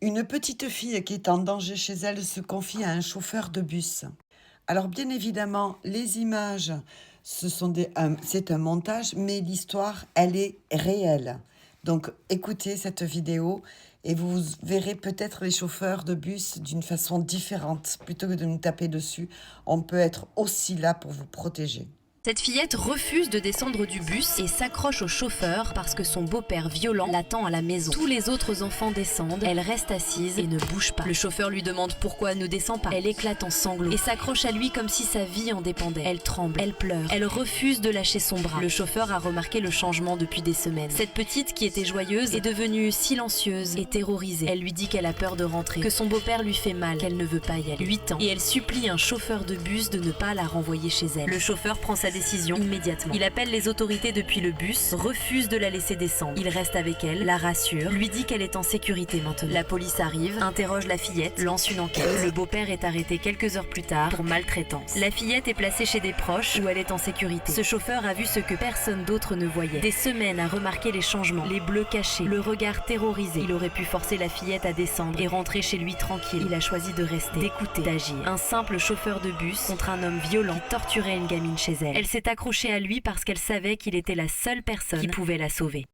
Une petite fille qui est en danger chez elle se confie à un chauffeur de bus. Alors bien évidemment, les images, c'est un montage, mais l'histoire, elle est réelle. Donc écoutez cette vidéo et vous verrez peut-être les chauffeurs de bus d'une façon différente. Plutôt que de nous taper dessus, on peut être aussi là pour vous protéger. Cette fillette refuse de descendre du bus et s'accroche au chauffeur parce que son beau-père violent l'attend à la maison. Tous les autres enfants descendent, elle reste assise et ne bouge pas. Le chauffeur lui demande pourquoi elle ne descend pas. Elle éclate en sanglots et s'accroche à lui comme si sa vie en dépendait. Elle tremble, elle pleure, elle refuse de lâcher son bras. Le chauffeur a remarqué le changement depuis des semaines. Cette petite qui était joyeuse est devenue silencieuse et terrorisée. Elle lui dit qu'elle a peur de rentrer, que son beau-père lui fait mal, qu'elle ne veut pas y aller. 8 ans. Et elle supplie un chauffeur de bus de ne pas la renvoyer chez elle. Le chauffeur prend sa décision immédiatement. Il appelle les autorités depuis le bus, refuse de la laisser descendre. Il reste avec elle, la rassure, lui dit qu'elle est en sécurité maintenant. La police arrive, interroge la fillette, lance une enquête. Le beau-père est arrêté quelques heures plus tard pour maltraitance. La fillette est placée chez des proches où elle est en sécurité. Ce chauffeur a vu ce que personne d'autre ne voyait. Des semaines à remarquer les changements, les bleus cachés, le regard terrorisé. Il aurait pu forcer la fillette à descendre et rentrer chez lui tranquille. Il a choisi de rester, d'écouter, d'agir. Un simple chauffeur de bus contre un homme violent qui torturait une gamine chez elle. Elle s'est accrochée à lui parce qu'elle savait qu'il était la seule personne qui pouvait la sauver.